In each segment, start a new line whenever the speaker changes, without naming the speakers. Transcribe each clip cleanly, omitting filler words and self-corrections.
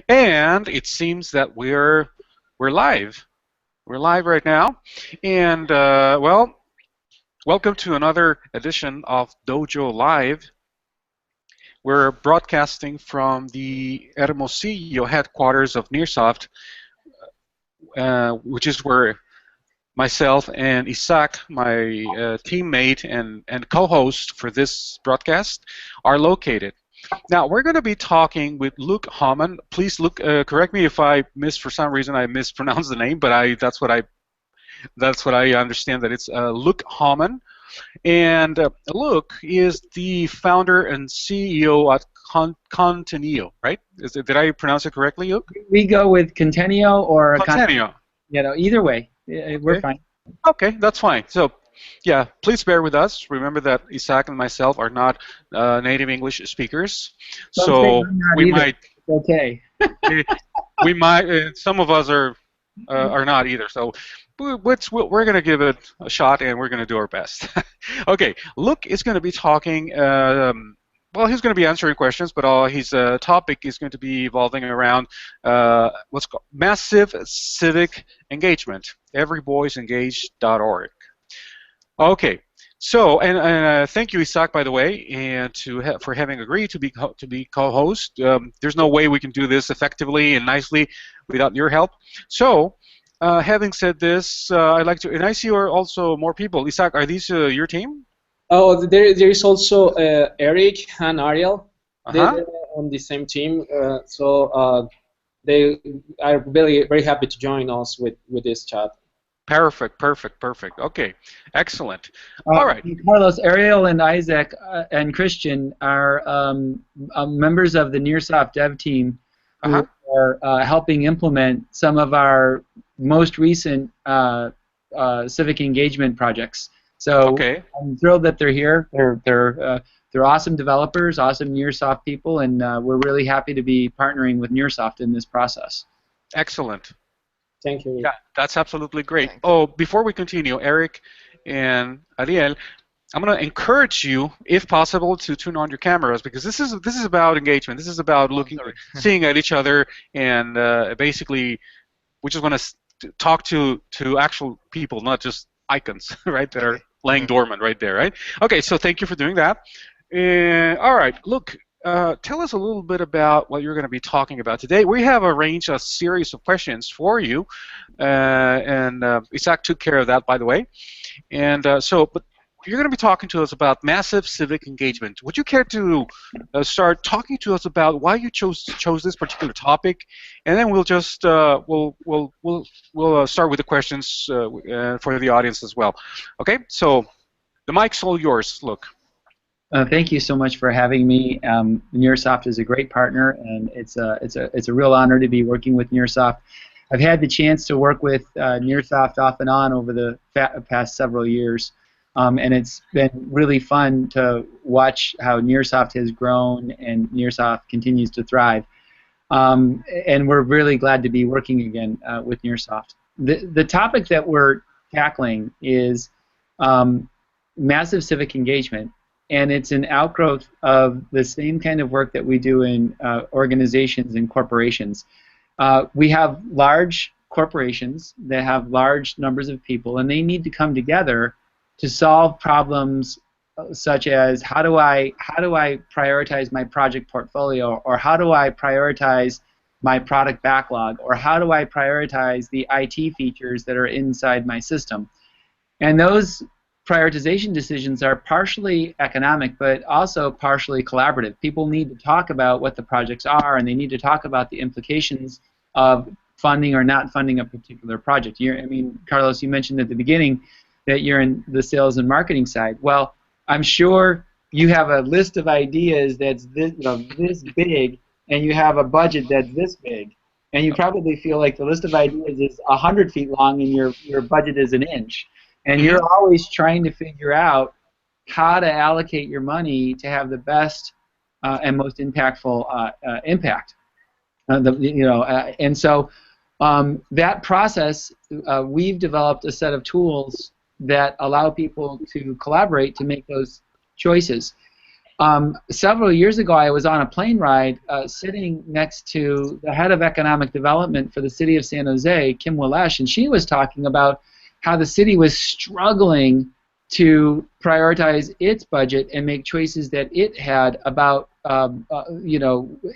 And it seems that we're live. We're live right now, and well, welcome to another edition of Dojo Live. We're broadcasting from the Hermosillo headquarters of Nearsoft, which is where myself and Isaac, my teammate and co-host for this broadcast, are located. Now we're going to be talking with Luke Hohmann. Please, Luke, correct me if for some reason I mispronounced the name, but that's what I understand that it's Luke Hohmann. And Luke is the founder and CEO at Conteneo, right? Did I pronounce it correctly, Luke?
We go with Conteneo or
Conteneo.
Either way, we're
Okay.
fine.
Okay, that's fine. So, yeah, please bear with us. Remember that Isaac and myself are not native English speakers,
Don't say
so
I'm not
we
either.
might,
It's okay.
some of us are not either. So, we're going to give it a shot, and we're going to do our best. Okay, Luke is going to be talking. Well, he's going to be answering questions, but his topic is going to be evolving around what's called massive civic engagement. Everyboysengaged.org. Okay, so and thank you, Isaac, by the way, and for having agreed to be co-host. There's no way we can do this effectively and nicely without your help. So, having said this, I'd like to, and I see also more people. Isaac, are these your team?
Oh, there is also Eric and Ariel.
Uh-huh.
They're on the same team, so they are very happy to join us with this chat.
Perfect. Okay, excellent. All right.
Carlos, Ariel, and Isaac and Christian are members of the Nearsoft dev team who are helping implement some of our most recent civic engagement projects. So I'm thrilled that they're here. They're awesome developers, awesome Nearsoft people, and we're really happy to be partnering with Nearsoft in this process.
Excellent.
Thank you.
Yeah, that's absolutely great. Oh, before we continue, Eric and Ariel, I'm going to encourage you, if possible, to turn on your cameras, because this is about engagement. This is about seeing at each other, and basically, we just want to talk to actual people, not just icons, right? That are laying dormant right there, right? Okay, so thank you for doing that. All right, look. Tell us a little bit about what you're going to be talking about today. We have arranged a series of questions for you, and Isaac took care of that, by the way. And but you're going to be talking to us about massive civic engagement. Would you care to start talking to us about why you chose this particular topic, and then we'll just we'll start with the questions for the audience as well. Okay, so the mic's all yours. Look.
Thank you so much for having me. Nearsoft is a great partner, and it's a real honor to be working with Nearsoft. I've had the chance to work with Nearsoft off and on over the past several years, and it's been really fun to watch how Nearsoft has grown and Nearsoft continues to thrive. And we're really glad to be working again with Nearsoft. The topic that we're tackling is massive civic engagement. And it's an outgrowth of the same kind of work that we do in organizations and corporations. We have large corporations that have large numbers of people, and they need to come together to solve problems such as how do I prioritize my project portfolio, or how do I prioritize my product backlog, or how do I prioritize the IT features that are inside my system. And those prioritization decisions are partially economic, but also partially collaborative. People need to talk about what the projects are, and they need to talk about the implications of funding or not funding a particular project. I mean, Carlos, you mentioned at the beginning that you're in the sales and marketing side. Well, I'm sure you have a list of ideas that's this big, and you have a budget that's this big, and you probably feel like the list of ideas is 100 feet long, and your budget is an inch. And you're always trying to figure out how to allocate your money to have the best and most impactful impact. And so that process, we've developed a set of tools that allow people to collaborate to make those choices. Several years ago, I was on a plane ride sitting next to the head of economic development for the city of San Jose, Kim Walesh, and she was talking about how the city was struggling to prioritize its budget and make choices that it had about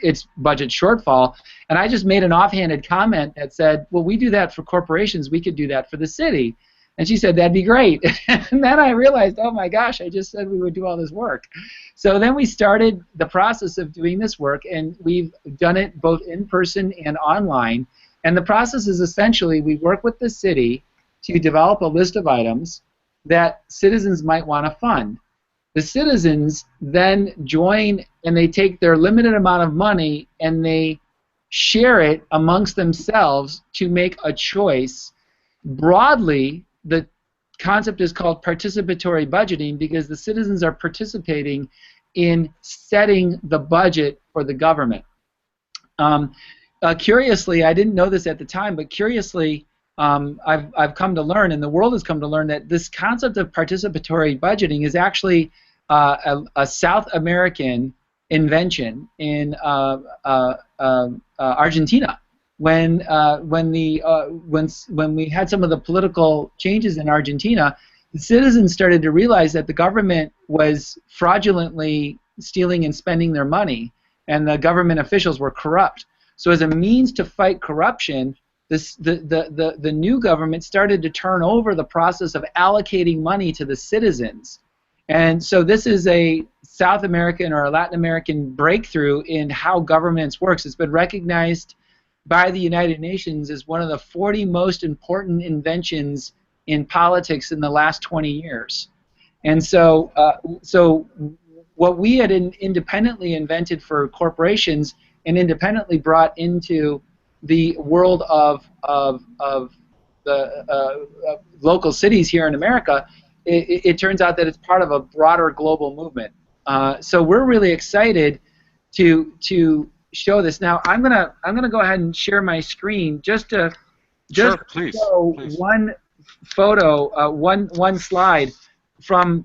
its budget shortfall. And I just made an offhanded comment that said, well, we do that for corporations, we could do that for the city. And she said, that'd be great. And then I realized, oh my gosh, I just said we would do all this work. So then we started the process of doing this work, and we've done it both in person and online. And the process is essentially we work with the city to develop a list of items that citizens might want to fund. The citizens then join, and they take their limited amount of money and they share it amongst themselves to make a choice. Broadly, the concept is called participatory budgeting because the citizens are participating in setting the budget for the government. Curiously, I didn't know this at the time, but curiously, I've come to learn, and the world has come to learn, that this concept of participatory budgeting is actually a South American invention in Argentina. When we had some of the political changes in Argentina, the citizens started to realize that the government was fraudulently stealing and spending their money, and the government officials were corrupt. So as a means to fight corruption, the new government started to turn over the process of allocating money to the citizens. And so this is a South American or a Latin American breakthrough in how governance works. It's been recognized by the United Nations as one of the 40 most important inventions in politics in the last 20 years. And so, what we had independently invented for corporations and independently brought into the world of the local cities here in America, it turns out that it's part of a broader global movement. So we're really excited to show this. Now I'm gonna go ahead and share my screen just to show one photo, one slide from.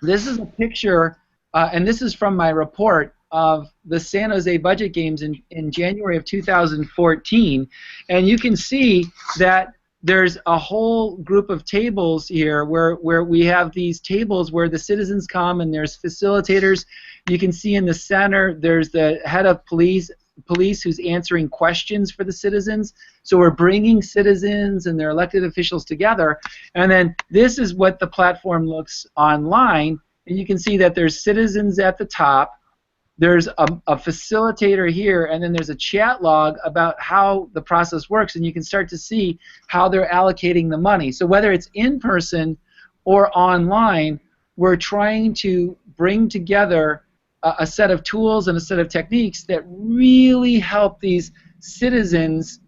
This is a picture, and this is from my report of the San Jose budget games in January of 2014, and you can see that there's a whole group of tables here where we have these tables where the citizens come, and there's facilitators. You can see in the center there's the head of police who's answering questions for the citizens. So we're bringing citizens and their elected officials together, and then this is what the platform looks online, and you can see that there's citizens at the top. There's a facilitator here, and then there's a chat log about how the process works, and you can start to see how they're allocating the money. So whether it's in person or online, we're trying to bring together a set of tools and a set of techniques that really help these citizens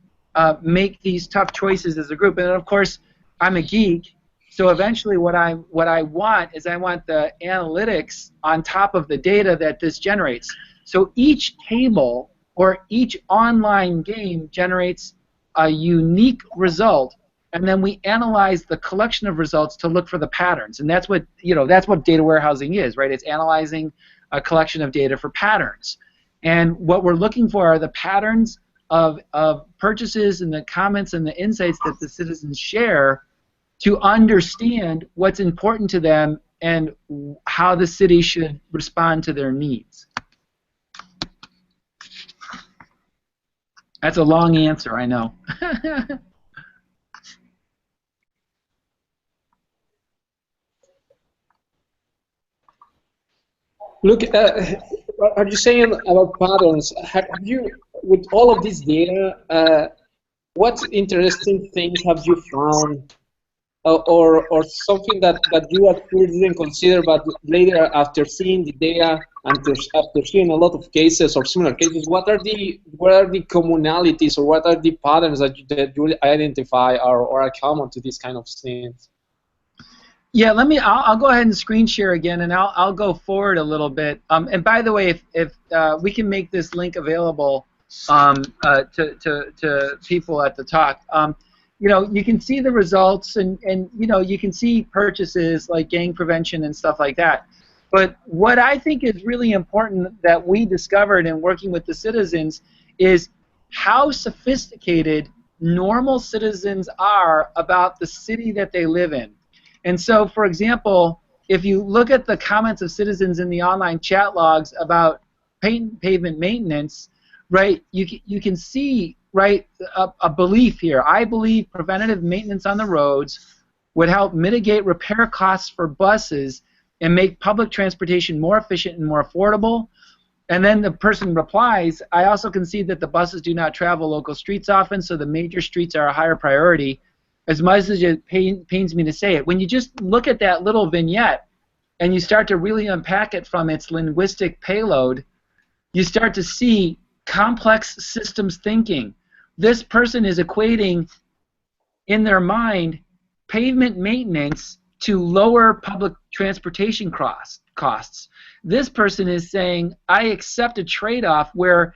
make these tough choices as a group. And of course, I'm a geek, so eventually what I want is I want the analytics on top of the data that this generates. So each table or each online game generates a unique result, and then we analyze the collection of results to look for the patterns. And that's what data warehousing is, right? It's analyzing a collection of data for patterns. And what we're looking for are the patterns of purchases and the comments and the insights that the citizens share to understand what's important to them and how the city should respond to their needs. That's a long answer, I know.
Look, are you saying about patterns? Have you, with all of this data, what interesting things have you found? Or something that you at first didn't consider, but later after seeing the data and after seeing a lot of cases or similar cases, what are the commonalities or what are the patterns that you identify or are common to these kind of things?
Yeah, I'll go ahead and screen share again, and I'll go forward a little bit. And by the way, if we can make this link available to people at the talk. You can see the results, and you can see purchases like gang prevention and stuff like that. But what I think is really important that we discovered in working with the citizens is how sophisticated normal citizens are about the city that they live in. And so, for example, if you look at the comments of citizens in the online chat logs about pavement maintenance, right, you can see, right, a belief here. I believe preventative maintenance on the roads would help mitigate repair costs for buses and make public transportation more efficient and more affordable. And then the person replies, I also concede that the buses do not travel local streets often, so the major streets are a higher priority, as much as it pains me to say it. When you just look at that little vignette and you start to really unpack it from its linguistic payload, you start to see complex systems thinking. This person is equating in their mind pavement maintenance to lower public transportation costs. This person is saying, I accept a trade-off where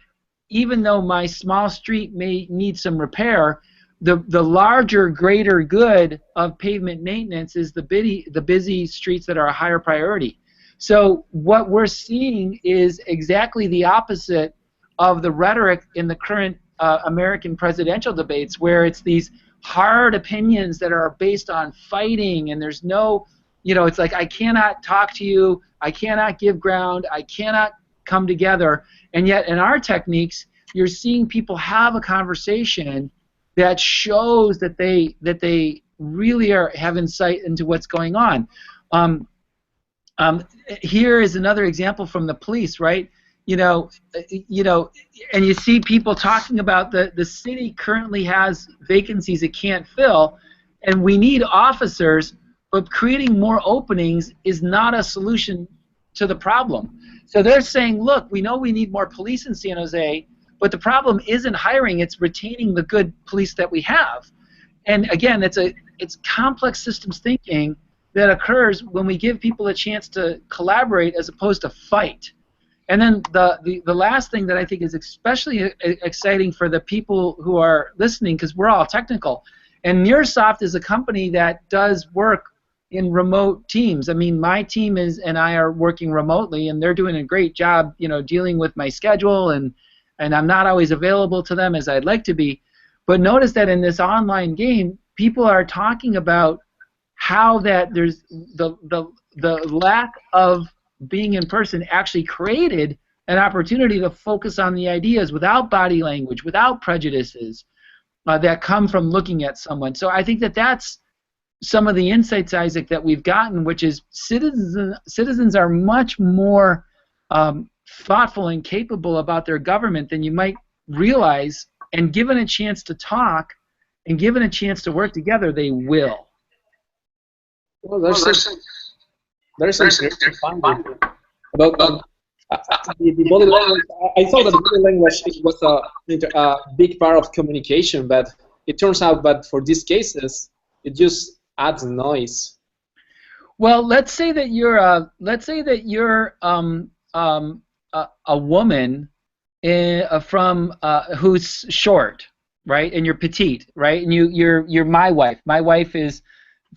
even though my small street may need some repair, the larger, greater good of pavement maintenance is the busy streets that are a higher priority. So what we're seeing is exactly the opposite of the rhetoric in the current American presidential debates, where it's these hard opinions that are based on fighting, and there's no, it's like, I cannot talk to you, I cannot give ground, I cannot come together. And yet in our techniques, you're seeing people have a conversation that shows that they really have insight into what's going on. Here is another example from the police, right? And you see people talking about the city currently has vacancies it can't fill, and we need officers, but creating more openings is not a solution to the problem. So they're saying, look, we know we need more police in San Jose, but the problem isn't hiring, it's retaining the good police that we have. And again, it's complex systems thinking that occurs when we give people a chance to collaborate as opposed to fight. And then the last thing that I think is especially exciting for the people who are listening, because we're all technical, and Nearsoft is a company that does work in remote teams. I mean, my team and I are working remotely, and they're doing a great job, dealing with my schedule, and I'm not always available to them as I'd like to be. But notice that in this online game, people are talking about how that there's the lack of being in person actually created an opportunity to focus on the ideas without body language, without prejudices that come from looking at someone. So I think that that's some of the insights, Isaac, that we've gotten, which is citizens are much more thoughtful and capable about their government than you might realize, and given a chance to talk and given a chance to work together, they will.
Well, there's interesting finding about the body language. I thought that the body language was a big part of communication, but it turns out that for these cases, it just adds noise.
Well, let's say that you're a woman who's short, right, and you're petite, right, and you're my wife. My wife is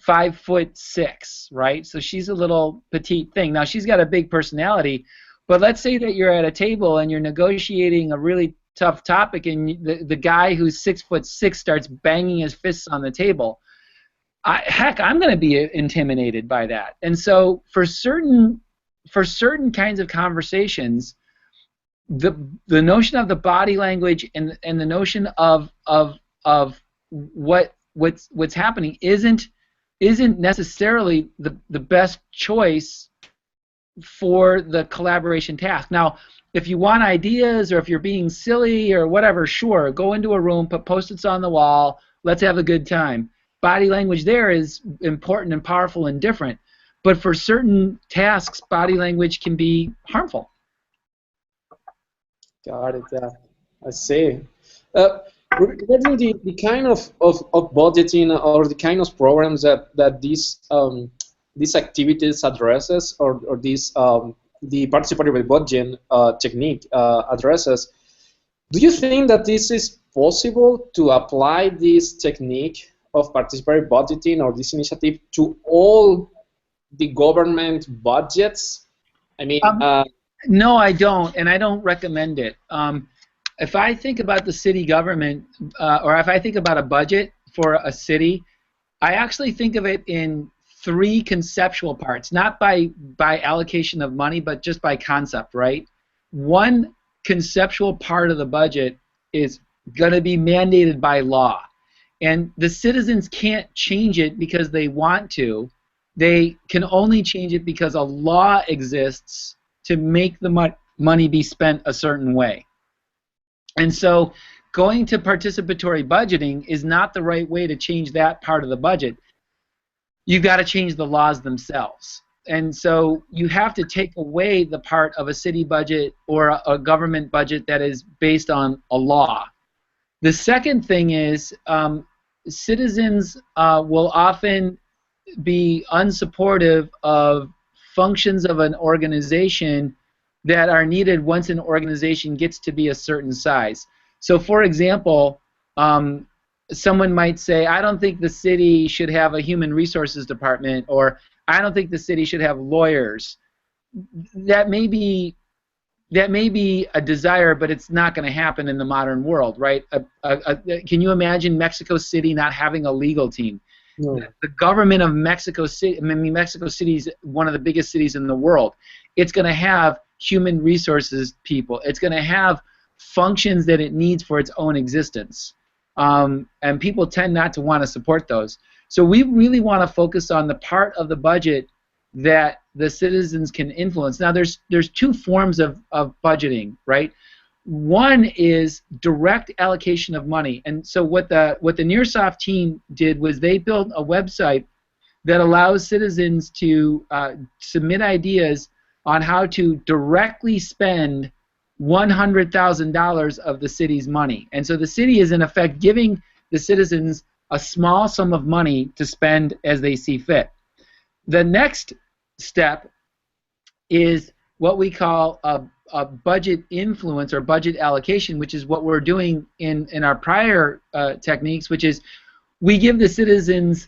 5'6", right? So she's a little petite thing. Now she's got a big personality, but let's say that you're at a table and you're negotiating a really tough topic, and the guy who's 6'6" starts banging his fists on the table. Heck, I'm going to be intimidated by that. And so for certain kinds of conversations, the notion of the body language and the notion of what's happening isn't necessarily the best choice for the collaboration task. Now, if you want ideas, or if you're being silly or whatever, sure, go into a room, put Post-its on the wall, let's have a good time. Body language there is important and powerful and different. But for certain tasks, body language can be harmful.
Got it. I see. Regarding the kind of budgeting or the kind of programs that these activities addresses, or these the participatory budgeting technique addresses, do you think that this is possible to apply this technique of participatory budgeting or this initiative to all the government budgets, I mean,
no, I don't, and I don't recommend it. If I think about the city government, or if I think about a budget for a city, I actually think of it in three conceptual parts, not by allocation of money, but just by concept, right? One conceptual part of the budget is going to be mandated by law, and the citizens can't change it because they want to. They can only change it because a law exists to make the money be spent a certain way. And so going to participatory budgeting is not the right way to change that part of the budget. You've got to change the laws themselves. And so you have to take away the part of a city budget or a government budget that is based on a law. The second thing is citizens will often be unsupportive of functions of an organization that are needed once an organization gets to be a certain size. So for example, someone might say, I don't think the city should have a human resources department, or I don't think the city should have lawyers. That may be a desire, but it's not going to happen in the modern world, right? Can you imagine Mexico City not having a legal team? No. The government of Mexico City, I mean, Mexico City is one of the biggest cities in the world. It's going to have human resources people. It's going to have functions that it needs for its own existence. And people tend not to want to support those. So we really want to focus on the part of the budget that the citizens can influence. Now, there's two forms of budgeting, right? One is direct allocation of money, and so what the Nearsoft team did was they built a website that allows citizens to submit ideas on how to directly spend $100,000 of the city's money, and so the city is in effect giving the citizens a small sum of money to spend as they see fit. The next step is what we call a budget influence or budget allocation, which is what we're doing in our prior techniques, which is we give the citizens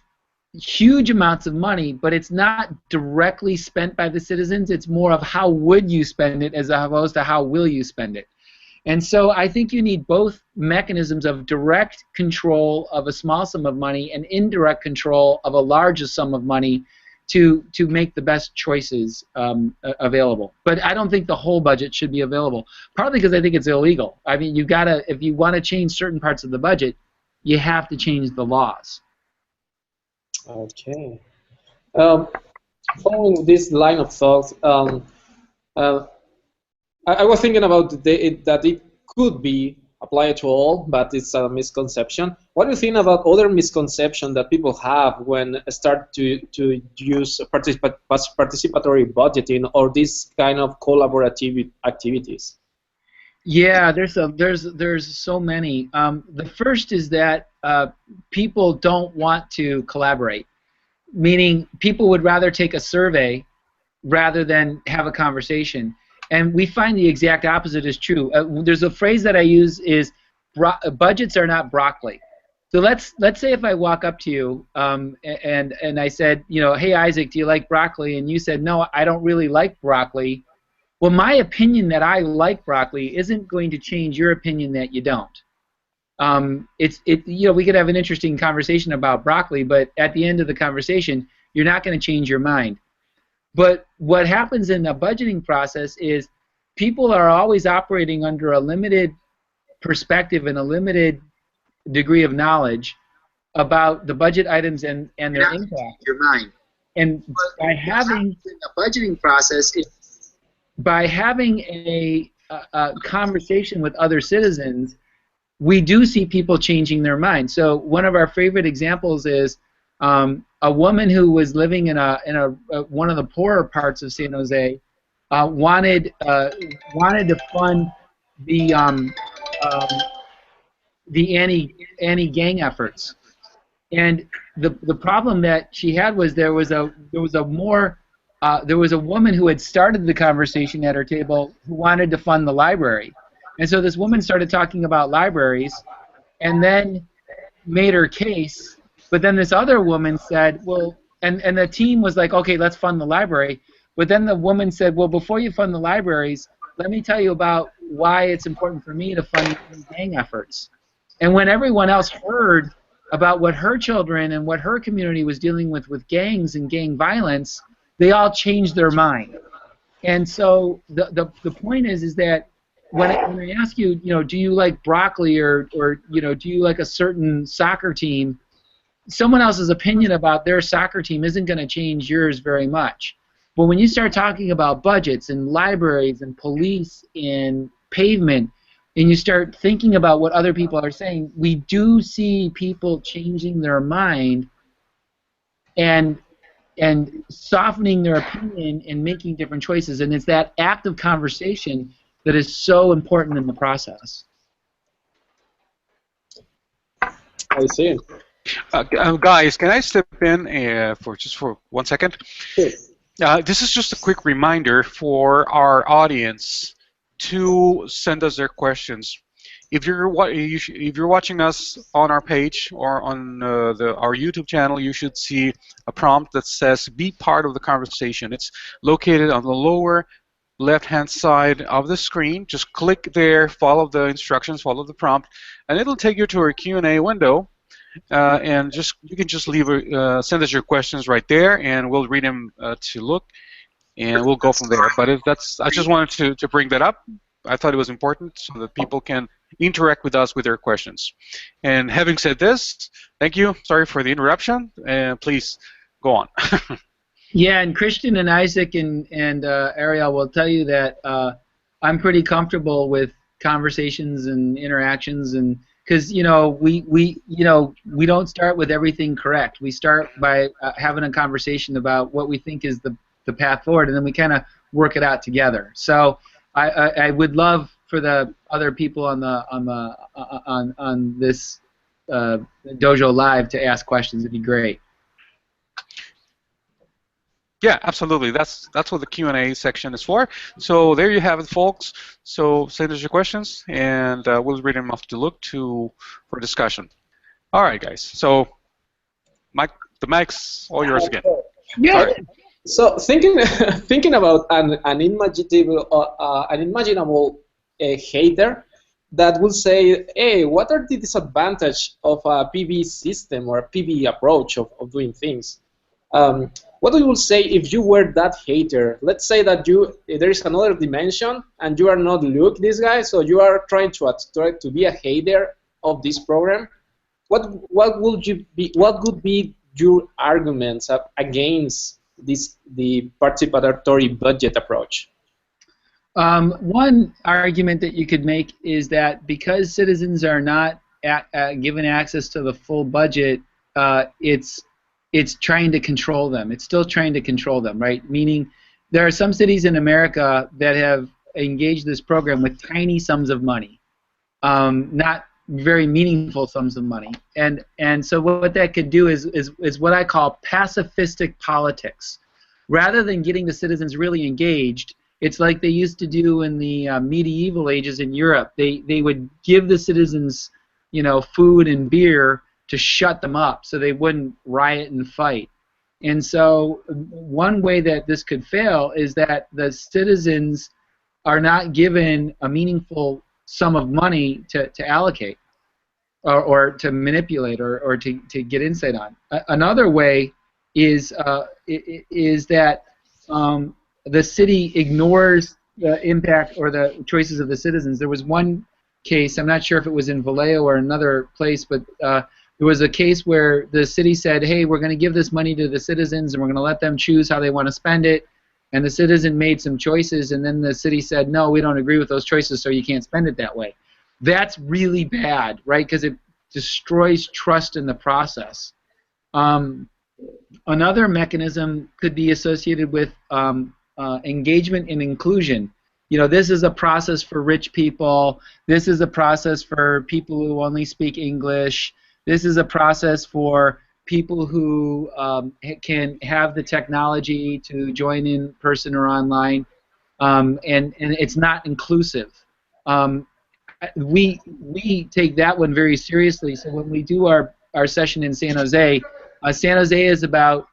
huge amounts of money, but it's not directly spent by the citizens. It's more of how would you spend it as opposed to how will you spend it. And so I think you need both mechanisms of direct control of a small sum of money and indirect control of a larger sum of money to make the best choices available. But I don't think the whole budget should be available, partly because I think it's illegal. I mean, you gotta, if you want to change certain parts of the budget, you have to change the laws.
Okay. Following this line of thought, I was thinking about that it could be applied to all, but it's a misconception. What do you think about other misconceptions that people have when start to use participatory budgeting or this kind of collaborative activities?
Yeah, there's so many. The first is that people don't want to collaborate, meaning people would rather take a survey rather than have a conversation. And we find the exact opposite is true. There's a phrase that I use is budgets are not broccoli. So let's say if I walk up to you and I said, you know, hey Isaac, do you like broccoli? And you said, no, I don't really like broccoli. Well, my opinion that I like broccoli isn't going to change your opinion that you don't. You know, we could have an interesting conversation about broccoli, but at the end of the conversation, you're not going to change your mind. But what happens in the budgeting process is people are always operating under a limited perspective and a limited degree of knowledge about the budget items and their impact. Your mind. And by having a budgeting process, by having a conversation with other citizens, we do see people changing their mind. So one of our favorite examples is a woman who was living in one of the poorer parts of San Jose wanted to fund the anti-gang efforts, and the problem that she had was there was a woman who had started the conversation at her table who wanted to fund the library, and so this woman started talking about libraries, and then made her case. But then this other woman said, well, and the team was like, okay, let's fund the library. But then the woman said, well, before you fund the libraries, let me tell you about why it's important for me to fund gang efforts. And when everyone else heard about what her children and what her community was dealing with gangs and gang violence, they all changed their mind. And so the point is that when I ask you, do you like broccoli or do you like a certain soccer team, someone else's opinion about their soccer team isn't going to change yours very much. But when you start talking about budgets and libraries and police and pavement, and you start thinking about what other people are saying, we do see people changing their mind and softening their opinion and making different choices. And it's that active conversation that is so important in the process.
I see.
Guys, can I step in for 1 second?
Sure.
This is just a quick reminder for our audience to send us their questions. If you're watching us on our page or on our YouTube channel, you should see a prompt that says "Be part of the conversation." It's located on the lower left-hand side of the screen. Just click there, follow the instructions, follow the prompt, and it'll take you to our Q&A window. And you can just send us your questions right there, and we'll read them to Luke, and we'll go from there. But I just wanted to bring that up. I thought it was important so that people can interact with us with their questions. And having said this, thank you. Sorry for the interruption, and please go on.
Yeah, and Christian and Isaac and Ariel will tell you that I'm pretty comfortable with conversations and interactions, and because we don't start with everything correct. We start by having a conversation about what we think is the path forward, and then we kind of work it out together. So I would love for the other people on this Dojo Live to ask questions. It'd be great.
Yeah, absolutely. That's what the Q&A section is for. So there you have it, folks. So send us your questions, and we'll read them off to Luke for discussion. All right, guys. So, Mike, the mic's all yours again.
Yeah. Sorry. So thinking about an unimaginable hater that will say, hey, what are the disadvantages of a PV system or a PV approach of doing things? What you will say if you were that hater? Let's say that there is another dimension and you are not Luke, this guy, so you are trying to be a hater of this program. What would be your arguments against the participatory budget approach?
One argument that you could make is that because citizens are not given access to the full budget, it's trying to control them. It's still trying to control them, right? Meaning there are some cities in America that have engaged this program with tiny sums of money, not very meaningful sums of money. And so what that could do is what I call pacifistic politics. Rather than getting the citizens really engaged, it's like they used to do in the medieval ages in Europe. They would give the citizens, food and beer to shut them up so they wouldn't riot and fight. And so one way that this could fail is that the citizens are not given a meaningful sum of money to allocate or to manipulate or to get insight on. Another way is that the city ignores the impact or the choices of the citizens. There was one case, I'm not sure if it was in Vallejo or another place, but there was a case where the city said, hey, we're going to give this money to the citizens and we're going to let them choose how they want to spend it. And the citizen made some choices, and then the city said, no, we don't agree with those choices, so you can't spend it that way. That's really bad, right? Because it destroys trust in the process. Another mechanism could be associated with engagement and inclusion. This is a process for rich people. This is a process for people who only speak English. This is a process for people who can have the technology to join in person or online, and it's not inclusive. We take that one very seriously. So when we do our session in San Jose is about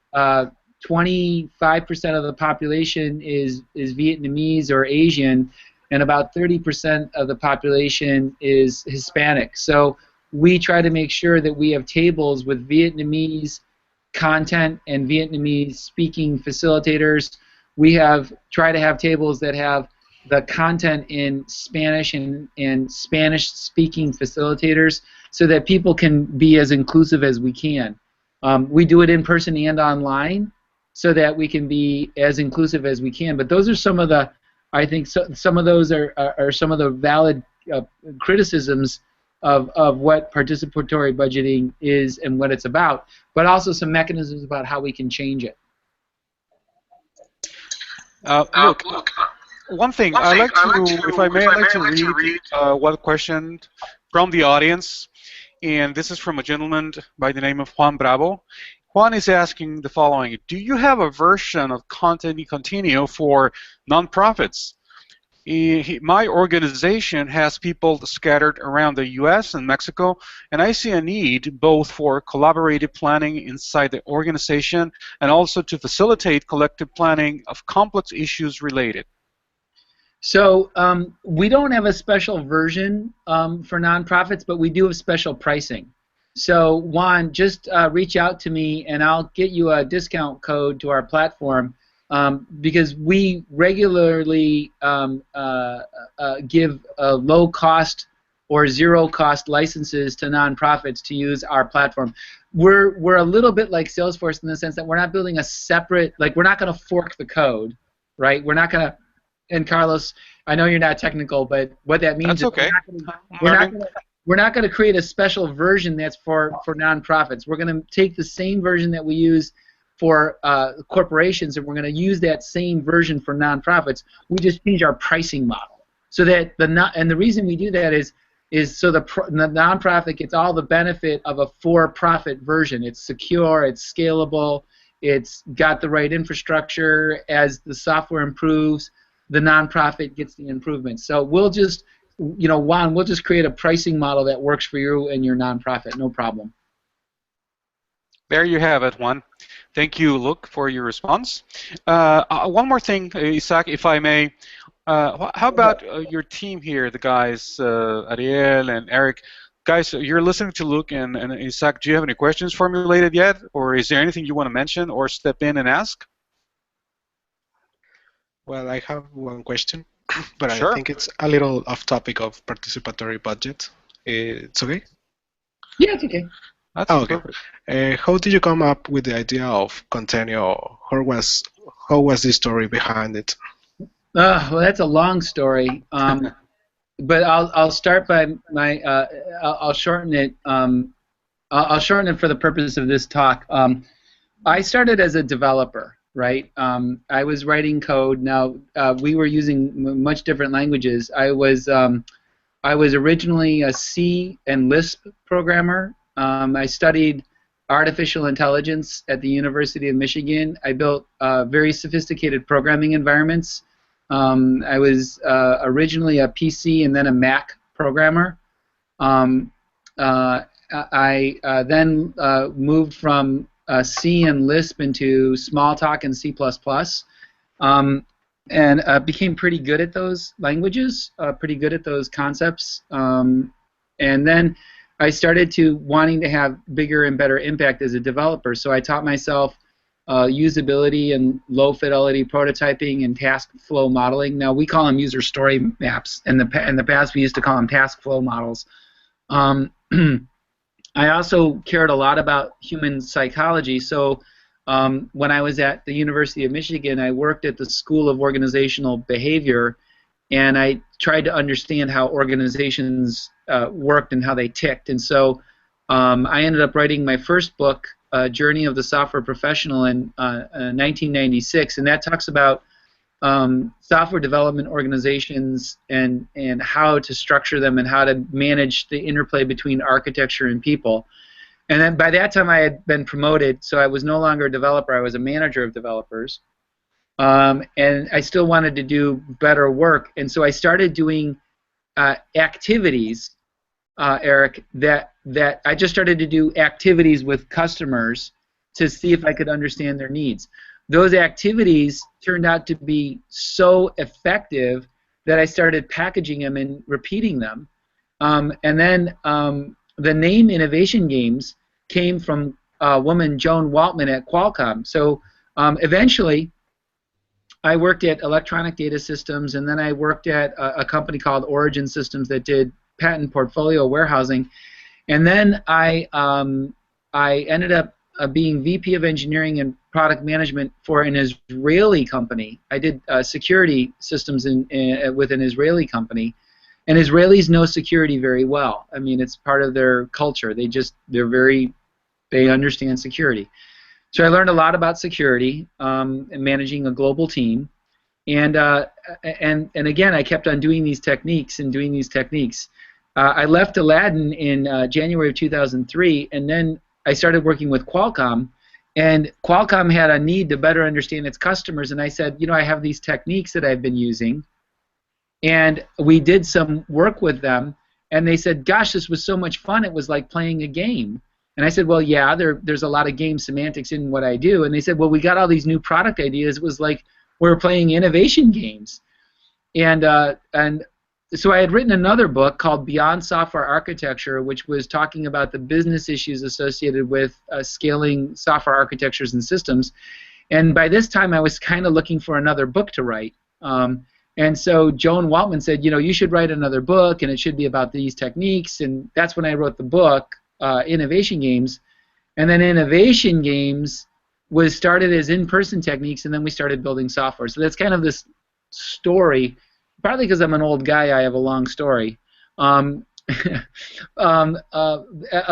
25% of the population is Vietnamese or Asian, and about 30% of the population is Hispanic. So we try to make sure that we have tables with Vietnamese content and Vietnamese speaking facilitators. We try to have tables that have the content in Spanish and Spanish speaking facilitators so that people can be as inclusive as we can. We do it in person and online so that we can be as inclusive as we can. But those are some of the, I think some of those are some of the valid criticisms of what participatory budgeting is and what it's about, but also some mechanisms about how we can change it.
Look, one thing I'd like to, if I may, I'd like to read one question from the audience, and this is from a gentleman by the name of Juan Bravo. Juan is asking the following: do you have a version of Conteneo for nonprofits? My organization has people scattered around the U.S. and Mexico, and I see a need both for collaborative planning inside the organization and also to facilitate collective planning of complex issues related.
So we don't have a special version for nonprofits, but we do have special pricing. So Juan, just reach out to me and I'll get you a discount code to our platform. Because we regularly give low-cost or zero-cost licenses to nonprofits to use our platform. We're a little bit like Salesforce in the sense that we're not building a separate, like we're not going to fork the code, right? We're not going to, and Carlos, I know you're not technical, but what that means
is
okay. We're not going to create a special version that's for nonprofits. We're going to take the same version that we use for corporations, and we're going to use that same version for nonprofits. We just change our pricing model so that and the reason we do that is so the nonprofit gets all the benefit of a for-profit version. It's secure, it's scalable, it's got the right infrastructure. As the software improves, the nonprofit gets the improvements. So we'll just, Juan, we'll just create a pricing model that works for you and your nonprofit, no problem.
There you have it, Juan. Thank you, Luke, for your response. One more thing, Isaac, if I may. How about your team here, the guys, Ariel and Eric? Guys, you're listening to Luke and Isaac. Do you have any questions formulated yet? Or is there anything you want to mention or step in and ask?
Well, I have one question, but
sure.
I think it's a little off topic of participatory budget. It's okay?
Yeah, it's okay.
That's
okay. How did you come up with the idea of Conteneo? How was the story behind it?
Well, that's a long story, but I'll start by I'll shorten it. I'll shorten it for the purpose of this talk. I started as a developer, right? I was writing code. Now we were using much different languages. I was originally a C and Lisp programmer. I studied artificial intelligence at the University of Michigan. I built very sophisticated programming environments. I was originally a PC and then a Mac programmer. I then moved from C and Lisp into Smalltalk and C++, and became pretty good at those languages, pretty good at those concepts. And then I started wanting to have bigger and better impact as a developer, so I taught myself usability and low-fidelity prototyping and task flow modeling. Now we call them user story maps. In the past, we used to call them task flow models. I also cared a lot about human psychology, so when I was at the University of Michigan, I worked at the School of Organizational Behavior, and I tried to understand how organizations worked and how they ticked. And so I ended up writing my first book, Journey of the Software Professional, in 1996, and that talks about software development organizations and how to structure them and how to manage the interplay between architecture and people. And then by that time I had been promoted, so I was no longer a developer, I was a manager of developers. And I still wanted to do better work, and so I started doing activities, Eric, that I just started to do activities with customers to see if I could understand their needs. those activities turned out to be so effective that I started packaging them and repeating them. And then the name Innovation Games came from a woman, Joan Waltman, at Qualcomm. So eventually, I worked at Electronic Data Systems, and then I worked at a company called Origin Systems that did patent portfolio warehousing. And then I ended up being VP of Engineering and Product Management for an Israeli company. I did security systems with an Israeli company. And Israelis know security very well. I mean, it's part of their culture. They understand security. So I learned a lot about security and managing a global team. And again, I kept on doing these techniques and doing these techniques. I left Aladdin in January of 2003, and then I started working with Qualcomm. And Qualcomm had a need to better understand its customers. And I said, I have these techniques that I've been using. And we did some work with them, and they said, gosh, this was so much fun, it was like playing a game. And I said, well, yeah, there's a lot of game semantics in what I do. And they said, well, we got all these new product ideas. It was like we were playing innovation games. And so I had written another book called Beyond Software Architecture, which was talking about the business issues associated with scaling software architectures and systems. And by this time, I was kind of looking for another book to write. And so Joan Waltman said, you should write another book, and it should be about these techniques. And that's when I wrote the book, Innovation Games. And then Innovation Games was started as in-person techniques, and then we started building software. So that's kind of this story. Partly because I'm an old guy, I have a long story of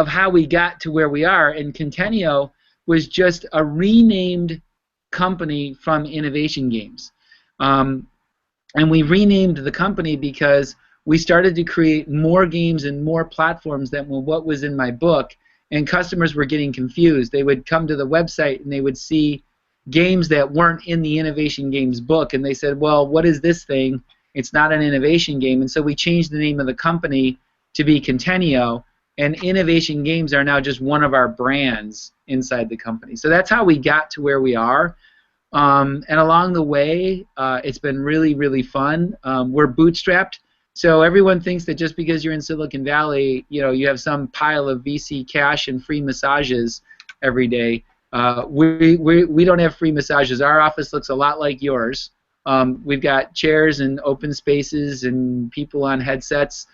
how we got to where we are. And Conteneo was just a renamed company from Innovation Games. And we renamed the company because we started to create more games and more platforms than what was in my book, and customers were getting confused. They would come to the website and they would see games that weren't in the Innovation Games book, and they said, well, what is this thing? It's not an innovation game. And so we changed the name of the company to be Conteneo, and Innovation Games are now just one of our brands inside the company. So that's how we got to where we are. And along the way, it's been really, really fun. We're bootstrapped, so everyone thinks that just because you're in Silicon Valley, you have some pile of VC cash and free massages every day. We don't have free massages. Our office looks a lot like yours. We've got chairs and open spaces and people on headsets.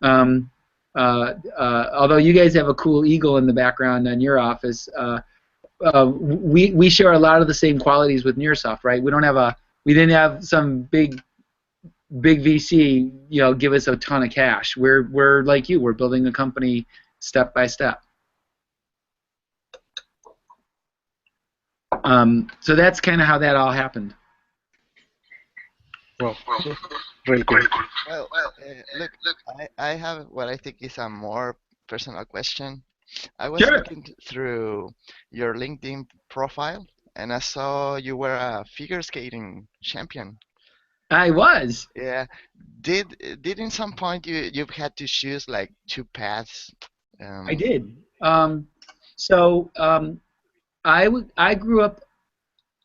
Although you guys have a cool eagle in the background on your office, we share a lot of the same qualities with Nearsoft, right? We didn't have some big VC, give us a ton of cash. We're like you. We're building a company step by step. So that's kind of how that all happened.
Well, really cool.
Well, look, I have what I think is a more personal question. I was
Sure.
looking through your LinkedIn profile, and I saw you were a figure skating champion.
I was.
Yeah. Did in some point you've had to choose like two paths?
I did. I grew up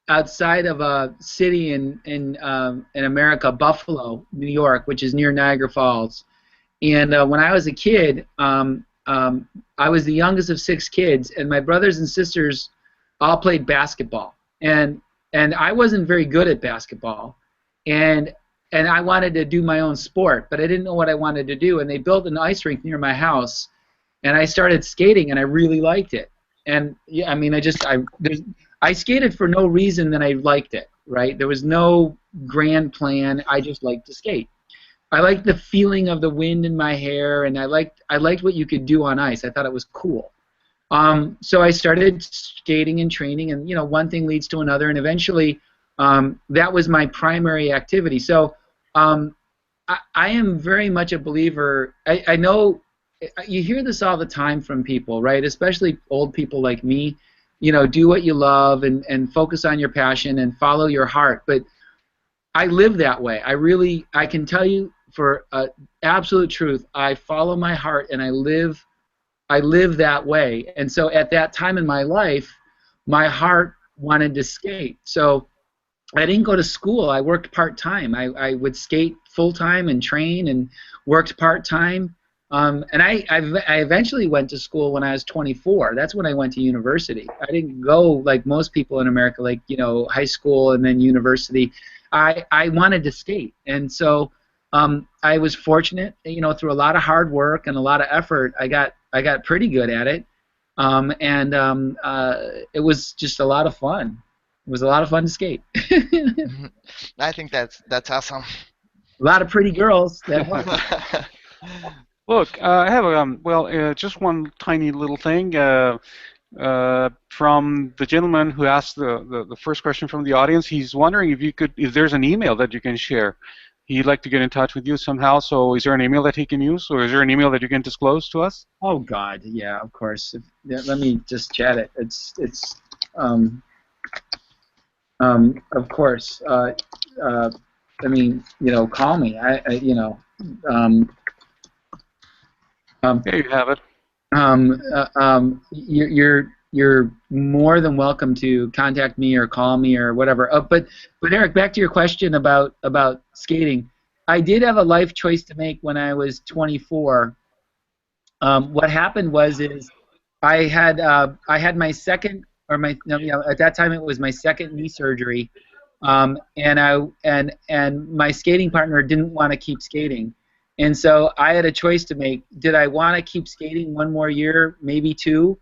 outside of a city in America, Buffalo, New York, which is near Niagara Falls. And when I was a kid, I was the youngest of 6 kids, and my brothers and sisters all played basketball. And I wasn't very good at basketball, and I wanted to do my own sport, but I didn't know what I wanted to do. And they built an ice rink near my house, and I started skating, and I really liked it. And yeah, I mean, I skated for no reason that I liked it, right? There was no grand plan. I just liked to skate. I liked the feeling of the wind in my hair, and I liked what you could do on ice. I thought it was cool. So I started skating and training, and one thing leads to another, and eventually that was my primary activity. So I am very much a believer. I know you hear this all the time from people, right? Especially old people like me. Do what you love and focus on your passion and follow your heart. But I live that way. I can tell you for absolute truth, I follow my heart and I live that way. And so at that time in my life, my heart wanted to skate. So I didn't go to school. I worked part-time. I would skate full-time and train and worked part-time. And I eventually went to school when I was 24. That's when I went to university. I didn't go like most people in America, like, you know, high school and then university. I wanted to skate. And so I was fortunate, you know, through a lot of hard work and a lot of effort, I got pretty good at it. It was just a lot of fun. It was a lot of fun to skate.
I think that's awesome.
A lot of pretty girls. That
Look, I have just one tiny little thing from the gentleman who asked the first question from the audience. He's wondering if there's an email that you can share. He'd like to get in touch with you somehow. So, is there an email that he can use, or is there an email that you can disclose to us?
Oh God, yeah, of course. Let me just chat it. Of course. I mean, you know, call me.
There you have it.
You're more than welcome to contact me or call me or whatever. But Eric, back to your question about skating. I did have a life choice to make when I was 24. What happened was I had my second at that time it was my second knee surgery, and my skating partner didn't want to keep skating. And so I had a choice to make. Did I want to keep skating one more year, maybe two,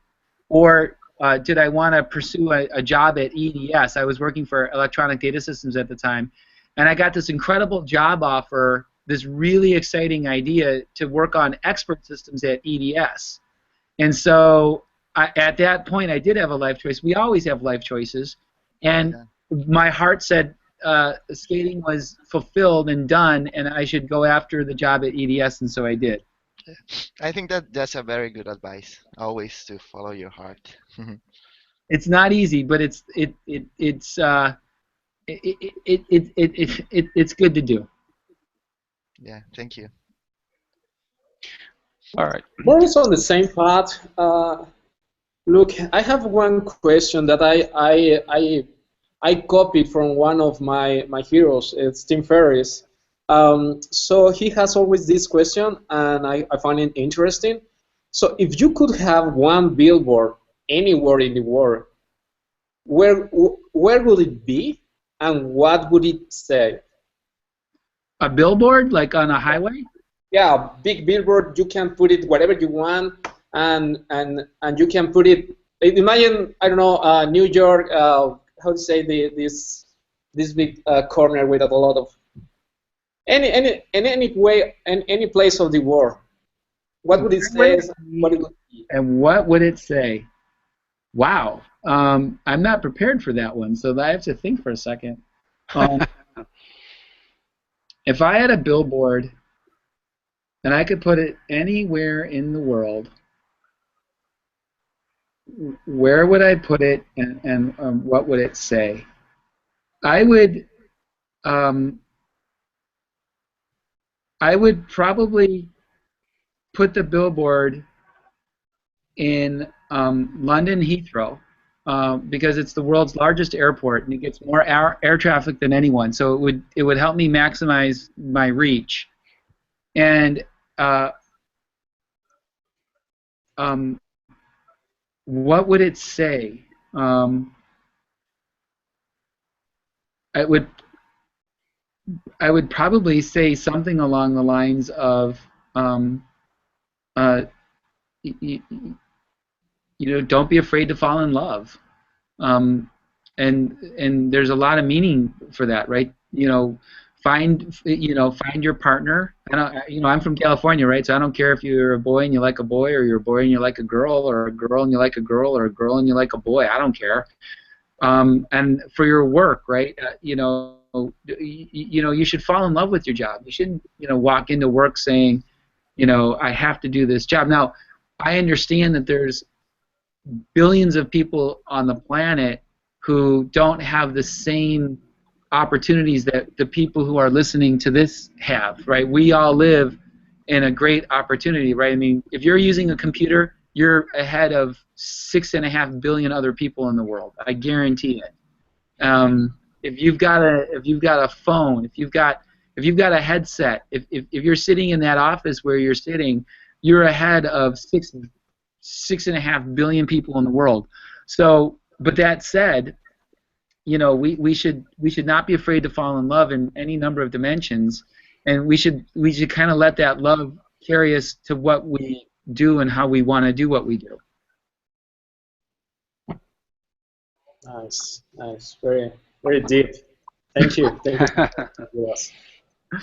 or did I want to pursue a job at EDS? I was working for Electronic Data Systems at the time, and I got this incredible job offer, this really exciting idea to work on expert systems at EDS. And so at that point, I did have a life choice. We always have life choices, and my heart said skating was fulfilled and done, and I should go after the job at EDS, and so I did.
I think that's a very good advice. Always to follow your heart.
It's not easy, but it's good to do.
Yeah, thank you.
All right.
More or less on the same path. Look, I have one question that I copied from one of my heroes. It's Tim Ferriss. So he has always this question, and I find it interesting. So if you could have one billboard anywhere in the world, where would it be, and what would it say?
A billboard, like on a highway?
Yeah, a big billboard. You can put it whatever you want, and you can put it. Imagine, I don't know, New York. How to say this big corner with a lot of any way and any place of the world. What would it say? What it would be?
And what would it say? Wow, I'm not prepared for that one, so I have to think for a second. If I had a billboard and I could put it anywhere in the world, where would I put it, and what would it say? I would probably put the billboard in London Heathrow, because it's the world's largest airport and it gets more air traffic than anyone. So it would help me maximize my reach. And what would it say? I would probably say something along the lines of, you know, don't be afraid to fall in love. And there's a lot of meaning for that, right? You know, find your partner. And I'm from California, right? So I don't care if you're a boy and you like a boy, or you're a boy and you like a girl, or a girl and you like a girl, or a girl and you like a boy. I don't care. And for your work, right? You should fall in love with your job. You shouldn't, walk into work saying, I have to do this job. Now, I understand that there's billions of people on the planet who don't have the same opportunities that the people who are listening to this have, right? We all live in a great opportunity, right? I mean, if you're using a computer, you're ahead of 6.5 billion other people in the world. I guarantee it. If you've got a phone, if you've got a headset, if you're sitting in that office where you're sitting, you're ahead of 6.5 billion people in the world. So, but that said, you know, we should not be afraid to fall in love in any number of dimensions, and we should kind of let that love carry us to what we do and how we want to do what we do.
Nice, nice, very, very deep. Thank you, thank you. Yes.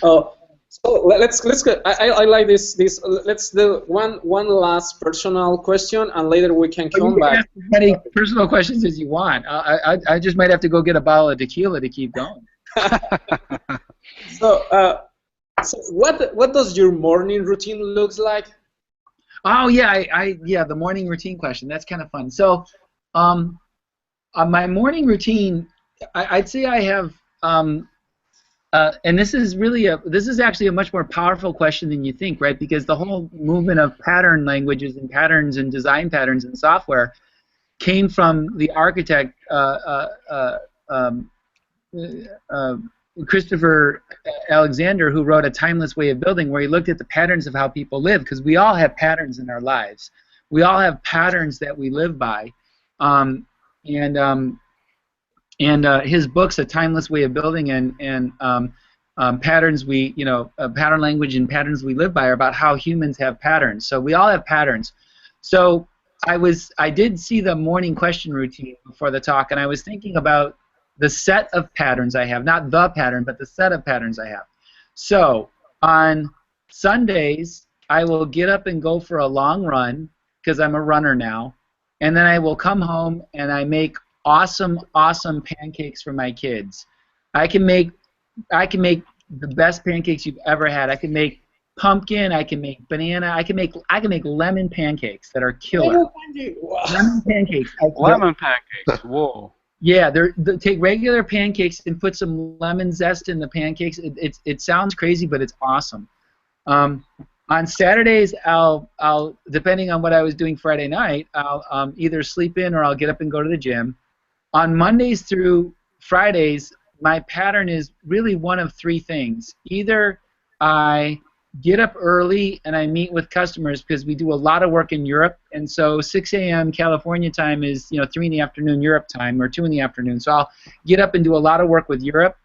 Oh, so let's go. I like this. Let's do one last personal question, and later we can come back.
Ask as many personal questions as you want. I just might have to go get a bottle of tequila to keep going.
So, so what does your morning routine looks like?
Oh yeah, yeah, the morning routine question. That's kind of fun. So, my morning routine, I'd say I have, and this is actually a much more powerful question than you think, right? Because the whole movement of pattern languages and patterns and design patterns in software came from the architect Christopher Alexander, who wrote A Timeless Way of Building, where he looked at the patterns of how people live, because we all have patterns in our lives. We all have patterns that we live by. His books, A Timeless Way of Building, and patterns pattern language and patterns we live by, are about how humans have patterns. So we all have patterns. So I did see the morning question routine before the talk, and I was thinking about the set of patterns I have, not the pattern, but the set of patterns I have. So on Sundays, I will get up and go for a long run, because I'm a runner now, and then I will come home and I make awesome pancakes for my kids. I can make the best pancakes you've ever had. I can make pumpkin, I can make banana, I can make lemon pancakes that are killer. Lemon pancakes.
Lemon pancakes. Whoa.
Yeah, take regular pancakes and put some lemon zest in the pancakes. It sounds crazy, but it's awesome. On Saturdays, I'll depending on what I was doing Friday night, I'll either sleep in or I'll get up and go to the gym. On Mondays through Fridays, my pattern is really one of three things. Either I get up early and I meet with customers, because we do a lot of work in Europe, and so 6 a.m. California time is 3 in the afternoon Europe time, or 2 in the afternoon. So I'll get up and do a lot of work with Europe,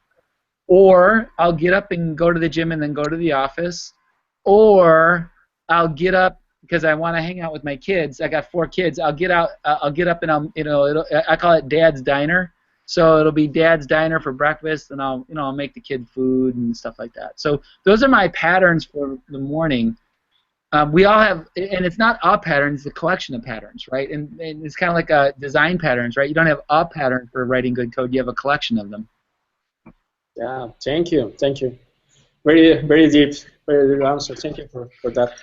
or I'll get up and go to the gym and then go to the office, or I'll get up because I want to hang out with my kids. I got 4 kids. I'll get up and I call it Dad's Diner. So it'll be Dad's Diner for breakfast, and I'll make the kid food and stuff like that. So those are my patterns for the morning. We all have, and it's not a pattern; it's a collection of patterns, right? And it's kind of like a design patterns, right? You don't have a pattern for writing good code; you have a collection of them.
Yeah, thank you. Very, very deep answer. Thank you for that.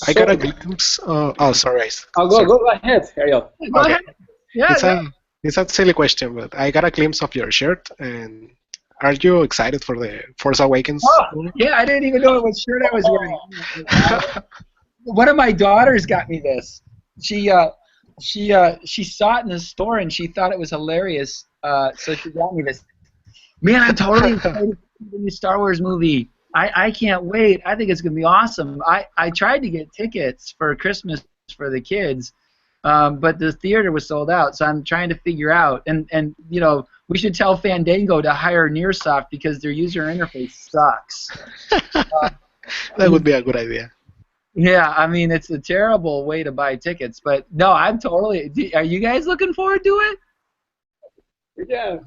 I got a glimpse. Oh, sorry.
I'll go ahead, Ariel.
Go ahead. Yeah.
It's a silly question, but I got a glimpse of your shirt, and are you excited for the Force Awakens?
Oh, yeah, I didn't even know what shirt I was wearing. One of my daughters got me this. She saw it in the store and she thought it was hilarious, so she got me this. Man, I'm totally excited for the new Star Wars movie. I can't wait. I think it's gonna be awesome. I tried to get tickets for Christmas for the kids. But the theater was sold out, so I'm trying to figure out. And we should tell Fandango to hire Nearsoft because their user interface sucks.
That would be a good idea.
Yeah, I mean, it's a terrible way to buy tickets. But no, I'm totally. Are you guys looking forward to it?
Yeah.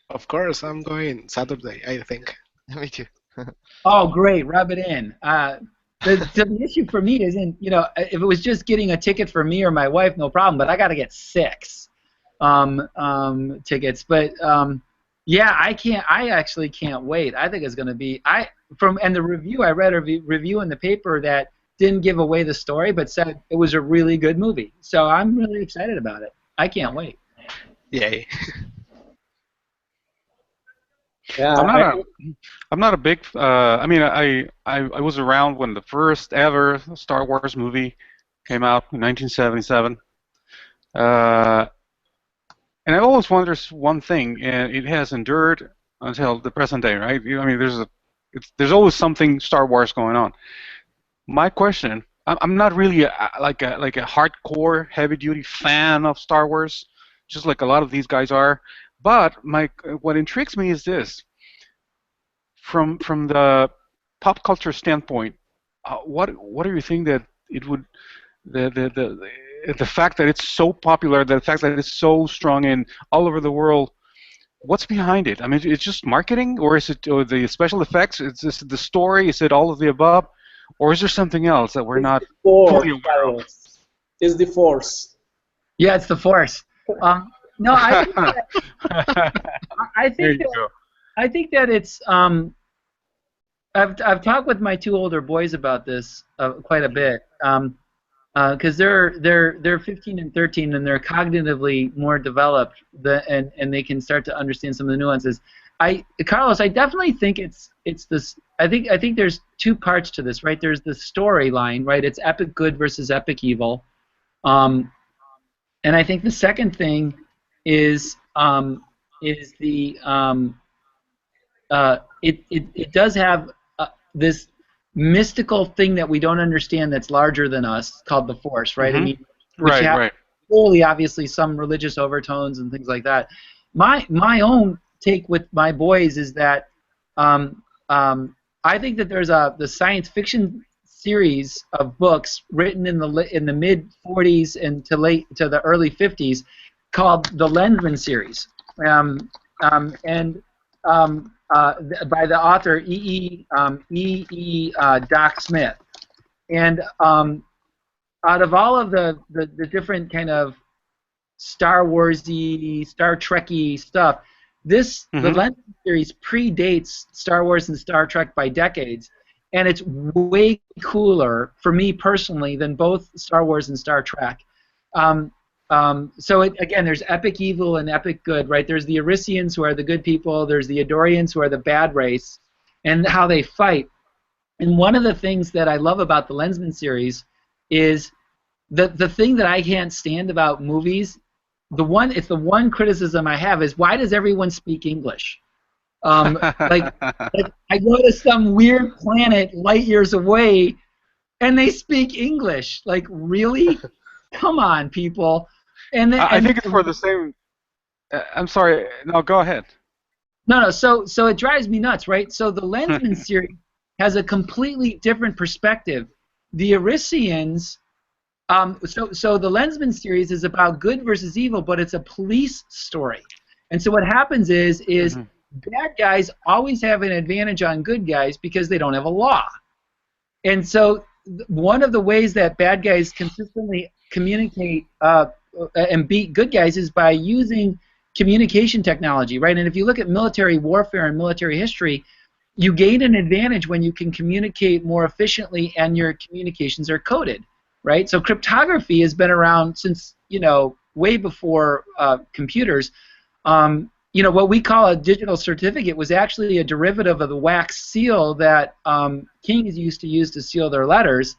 Of course, I'm going Saturday, I think.
Me too.
Oh, great. Rub it in. The issue for me isn't, if it was just getting a ticket for me or my wife, no problem, but I got to get 6 tickets. But yeah, I actually can't wait. I think it's going to be and the review, I read a review in the paper that didn't give away the story, but said it was a really good movie. So I'm really excited about it. I can't wait.
Yay.
Yeah,
I'm not a big. I mean, I was around when the first ever Star Wars movie came out in 1977. Uh, and I always wondered one thing, and it has endured until the present day, right? I mean, there's always something Star Wars going on. My question, I'm not really like a hardcore heavy duty fan of Star Wars, just like a lot of these guys are. But what intrigues me is this: from the pop culture standpoint, what do you think that it would the fact that it's so popular, the fact that it's so strong in all over the world, what's behind it? I mean, it's just marketing, or is it the special effects? Is this the story? Is it all of the above, or is there something else that we're not fully aware of?
It's the Force.
Yeah, it's the Force. No, I think
There you go.
I think that it's. I've talked with my two older boys about this quite a bit. Because they're 15 and 13 and they're cognitively more developed and they can start to understand some of the nuances. Carlos, I definitely think it's this. I think there's two parts to this, right? There's the storyline, right? It's epic good versus epic evil, and I think the second thing is the it does have this mystical thing that we don't understand that's larger than us called the Force, right?
Mm-hmm.
I mean,
right.
Fully, obviously, some religious overtones and things like that. My own take with my boys is that I think that there's the science fiction series of books written in the mid 40s and to the early 50s called the Lensman series, by the author Doc Smith. And out of all of the different kind of Star Warsy, Star Trekky stuff, the Lensman series predates Star Wars and Star Trek by decades, and it's way cooler for me personally than both Star Wars and Star Trek. So again, there's epic evil and epic good, right? There's the Arisians who are the good people. There's the Adorians who are the bad race, and how they fight. And one of the things that I love about the Lensman series is the thing that I can't stand about movies. The one criticism I have is, why does everyone speak English? Like I go to some weird planet light years away, and they speak English. Like, really? Come on, people.
I think it's for the same. I'm sorry. No, go ahead.
No. So it drives me nuts, right? So the Lensman series has a completely different perspective. The Arisians. So the Lensman series is about good versus evil, but it's a police story. And so what happens is bad guys always have an advantage on good guys because they don't have a law. And so one of the ways that bad guys consistently communicate and beat good guys is by using communication technology, right? And if you look at military warfare and military history, you gain an advantage when you can communicate more efficiently and your communications are coded, right? So cryptography has been around since, way before computers. What we call a digital certificate was actually a derivative of the wax seal that kings used to use to seal their letters.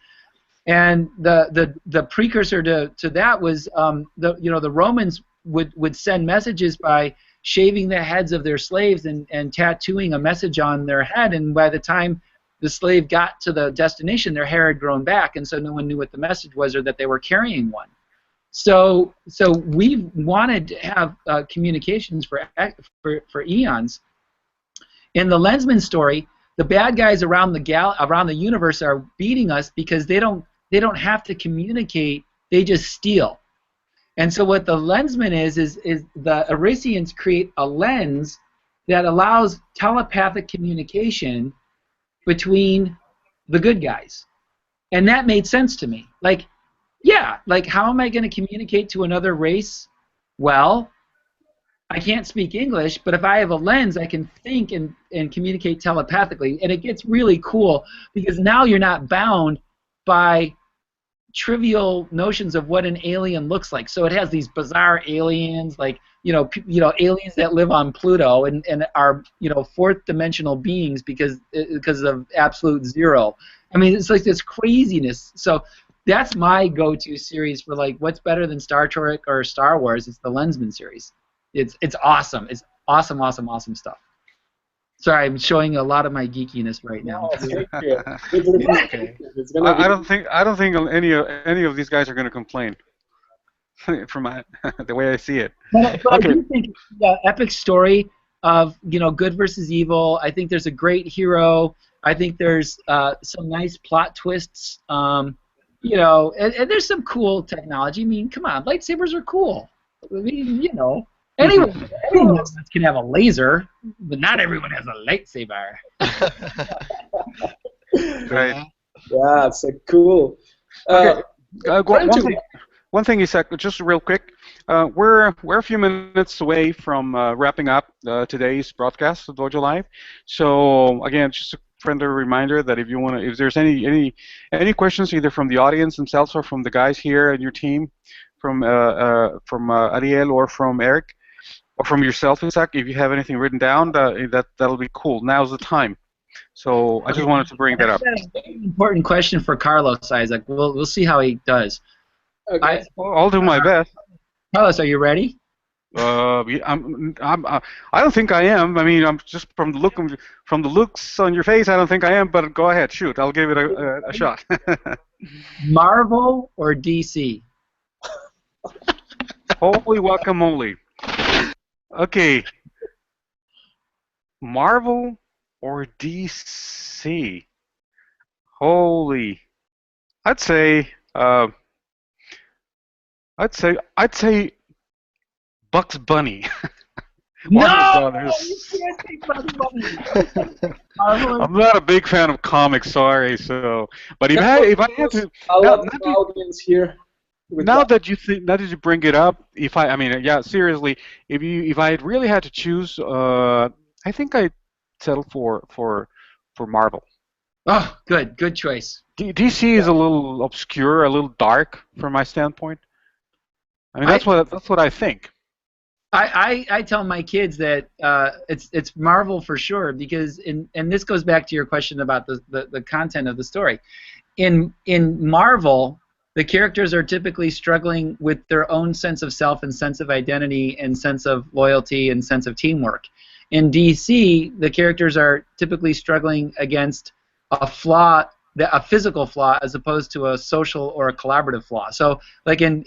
And the precursor to that was the Romans would send messages by shaving the heads of their slaves and tattooing a message on their head, and by the time the slave got to the destination, their hair had grown back, and so no one knew what the message was or that they were carrying one. So we've wanted to have communications for eons. In the Lensman story, the bad guys around the universe are beating us because they don't have to communicate, they just steal. And so what the Lensman is the Arisians create a lens that allows telepathic communication between the good guys. And that made sense to me. Like, how am I going to communicate to another race? Well, I can't speak English, but if I have a lens, I can think and communicate telepathically. And it gets really cool because now you're not bound by trivial notions of what an alien looks like. So it has these bizarre aliens, like aliens that live on Pluto and are fourth dimensional beings because of absolute zero. I mean, it's like this craziness. So that's my go-to series for like what's better than Star Trek or Star Wars. It's the Lensman series. It's awesome. It's awesome, awesome, awesome stuff. Sorry, I'm showing a lot of my geekiness right now.
No, thank you.
Okay.
It's gonna be.
I don't think any of these guys are going to complain from the way I see it.
But I
Okay.
do think the epic story of good versus evil. I think there's a great hero. I think there's some nice plot twists. And there's some cool technology. I mean, come on, lightsabers are cool. I mean, anyone can have a laser, but not everyone has a lightsaber.
Right.
Yeah, it's cool.
Okay.
Trying to-
One thing, Isak, just real quick. We're a few minutes away from wrapping up today's broadcast of Dojo Live. So again, just a friendly reminder that if there's any questions either from the audience themselves or from the guys here and your team, from Ariel or from Eric, or from yourself, Isak, if you have anything written down, that'll be cool. Now's the time. So I just wanted to bring that up.
That's a very important question for Carlos, Isaac. We'll see how he does.
Okay.
I'll do my best.
Carlos, are you ready?
I don't think I am. I mean, I'm just from the looks on your face. I don't think I am. But go ahead, shoot. I'll give it a shot.
Marvel or DC?
Holy guacamole. Okay. Marvel or DC? Holy. I'd say Bugs Bunny. Warner
No!
Brothers.
You can't take Bugs Bunny. Marvel
I'm not a big fan of comics, sorry. But if I had to,
a
now,
lot of audience here.
now that you bring it up, seriously, if I really had to choose, I think I'd settle for Marvel.
Oh, good choice.
DC is a little obscure, a little dark from my standpoint. I mean, that's what I think.
I tell my kids that it's Marvel for sure because and this goes back to your question about the content of the story. In Marvel, the characters are typically struggling with their own sense of self and sense of identity and sense of loyalty and sense of teamwork. In DC, the characters are typically struggling against a physical flaw as opposed to a social or a collaborative flaw. So, like in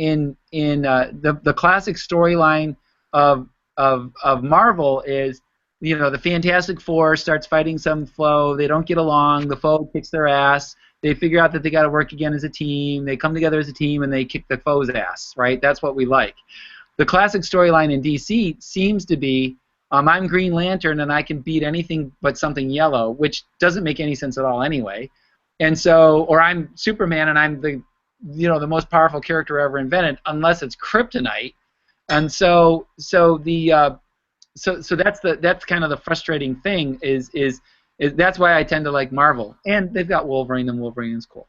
the classic storyline of Marvel is, the Fantastic Four starts fighting some foe. They don't get along. The foe kicks their ass. They figure out that they got to work again as a team. They come together as a team and they kick the foe's ass. Right? That's what we like. The classic storyline in DC seems to be, I'm Green Lantern and I can beat anything but something yellow, which doesn't make any sense at all anyway. And so, or I'm Superman and I'm the most powerful character ever invented, unless it's kryptonite. And so that's kind of the frustrating thing is that's why I tend to like Marvel. And they've got Wolverine and Wolverine is cool.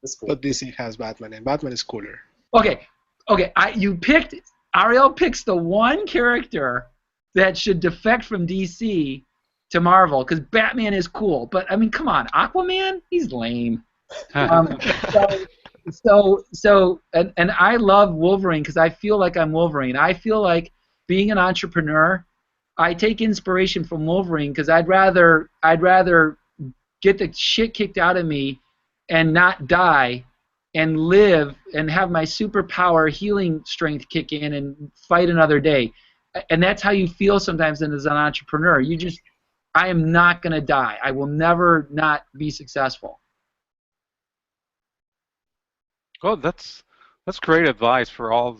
That's cool.
But DC has Batman, and Batman is cooler.
Okay. Ariel picks the one character that should defect from DC to Marvel because Batman is cool. But I mean, come on, Aquaman, he's lame. And I love Wolverine because I feel like I'm Wolverine. I feel like being an entrepreneur, I take inspiration from Wolverine because I'd rather get the shit kicked out of me and not die and live and have my superpower healing strength kick in and fight another day. And that's how you feel sometimes as an entrepreneur. I am not going to die. I will never not be successful.
Oh, that's great advice for all of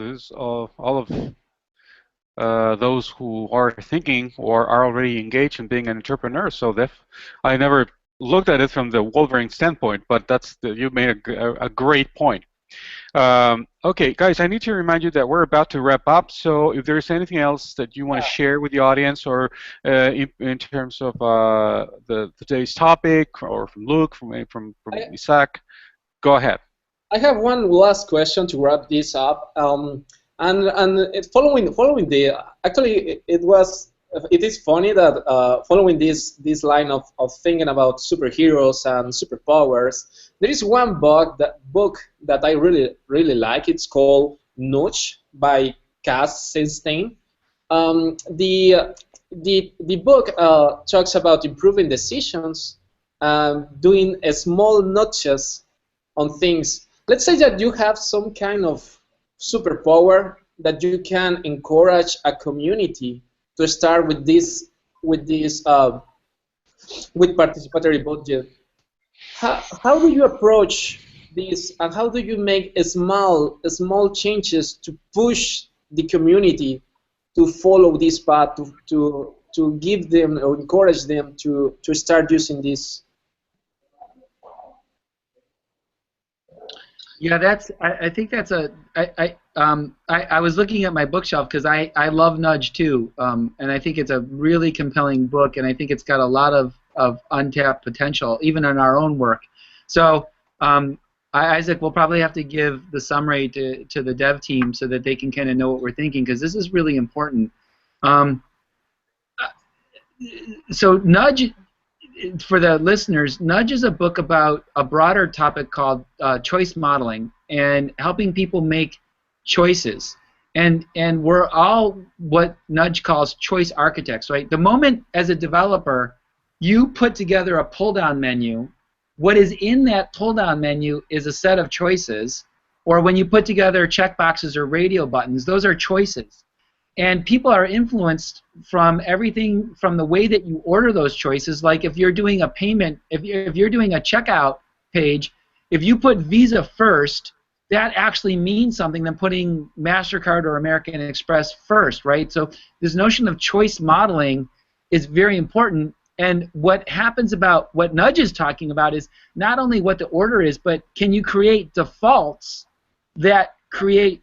those who are thinking or are already engaged in being an entrepreneur. So I never looked at it from the Wolverine standpoint, but you made a great point. Okay, guys, I need to remind you that we're about to wrap up. So if there's anything else that you want to share with the audience, or in terms of today's topic, or from Luke, from Isaac, go ahead.
I have one last question to wrap this up. And following actually it was it is funny that following this line of thinking about superheroes and superpowers, there is one book that I really like. It's called Nudge by Cass Sunstein. The book talks about improving decisions, doing a small notches on things. Let's say that you have some kind of superpower that you can encourage a community to start with participatory budget. How do you approach this, and how do you make small changes to push the community to follow this path, to give them or encourage them to start using this?
Yeah, I think that's I was looking at my bookshelf because I love Nudge too, and I think it's a really compelling book, and I think it's got a lot of untapped potential, even in our own work. So, Isaac, we'll probably have to give the summary to the dev team so that they can kind of know what we're thinking, because this is really important. So Nudge, for the listeners, Nudge is a book about a broader topic called choice modeling and helping people make choices. And we're all what Nudge calls choice architects, right? The moment as a developer you put together a pull-down menu, what is in that pull-down menu is a set of choices, or when you put together checkboxes or radio buttons, those are choices. And people are influenced from everything from the way that you order those choices. Like if you're doing a payment, if you're doing a checkout page, if you put Visa first, that actually means something than putting MasterCard or American Express first, right? So this notion of choice modeling is very important. And what happens about what Nudge is talking about is not only what the order is, but can you create defaults that create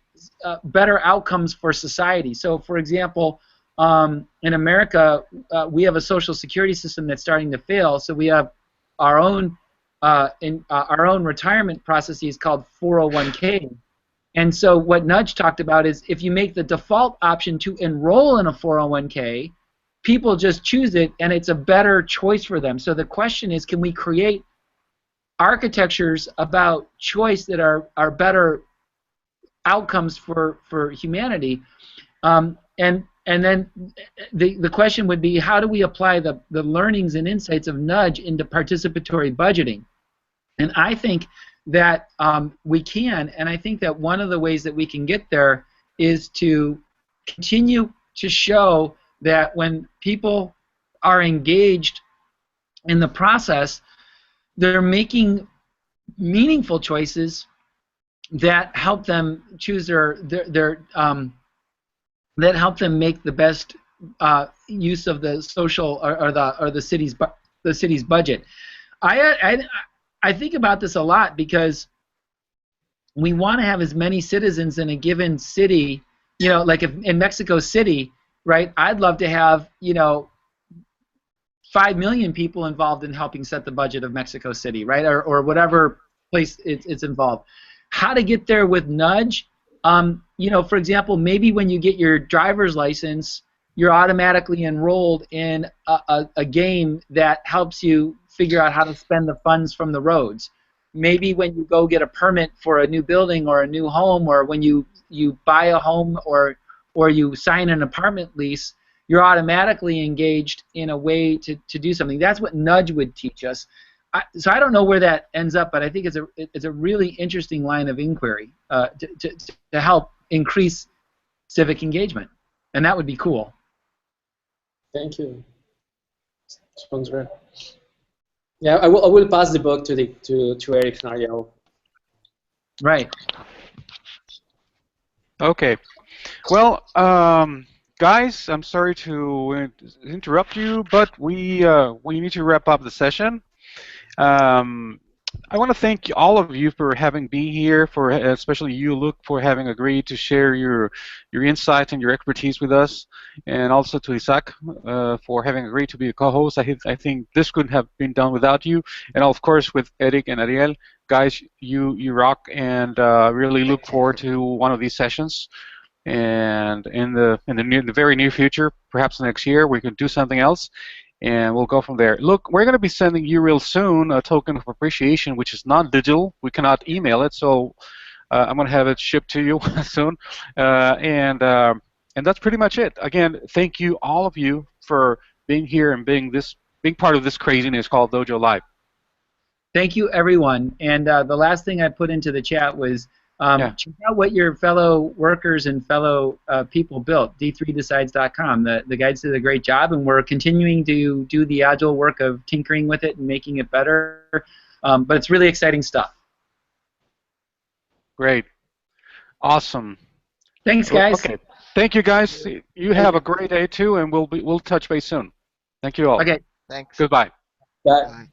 better outcomes for society. So, for example, in America, we have a social security system that's starting to fail. So we have our own retirement processes called 401k. And so what Nudge talked about is if you make the default option to enroll in a 401k, people just choose it, and it's a better choice for them. So the question is, can we create architectures about choice that are better outcomes for humanity, and then the question would be, how do we apply the learnings and insights of Nudge into participatory budgeting? And I think that we can, and I think that one of the ways that we can get there is to continue to show that when people are engaged in the process, they're making meaningful choices that help them choose that help them make the best use of the social or the city's budget. I think about this a lot because we want to have as many citizens in a given city. You know, like if in Mexico City, right? I'd love to have 5 million people involved in helping set the budget of Mexico City, right? Or whatever place it's involved. How to get there with Nudge? For example, maybe when you get your driver's license, you're automatically enrolled in a game that helps you figure out how to spend the funds from the roads. Maybe when you go get a permit for a new building or a new home, or when you buy a home or you sign an apartment lease, you're automatically engaged in a way to do something. That's what Nudge would teach us. So I don't know where that ends up, but I think it's a really interesting line of inquiry to help increase civic engagement, and that would be cool.
Thank you. Sounds great. Yeah, I will pass the book to Eric and Ariel.
Right.
Okay. Well, guys, I'm sorry to interrupt you, but we need to wrap up the session. I want to thank all of you for having been here, for especially you, Luke, for having agreed to share your insights and your expertise with us, and also to Isaac for having agreed to be a co-host. I think this couldn't have been done without you, and of course with Eric and Ariel. Guys, you rock, and really look forward to one of these sessions. and in the very near future, perhaps next year, we can do something else, and we'll go from there. Look, we're going to be sending you real soon a token of appreciation, which is non-digital. We cannot email it, so I'm going to have it shipped to you soon, and that's pretty much it. Again, thank you, all of you, for being here and being part of this craziness called DojoLIVE.
Thank you, everyone. And the last thing I put into the chat was check out what your fellow workers and fellow people built. D3decides.com. The guys did a great job, and we're continuing to do the agile work of tinkering with it and making it better. But it's really exciting stuff.
Great. Awesome.
Thanks, guys.
Okay. Thank you, guys. You have a great day, too, and we'll touch base soon. Thank you all.
Okay.
Thanks.
Goodbye.
Bye.
Bye.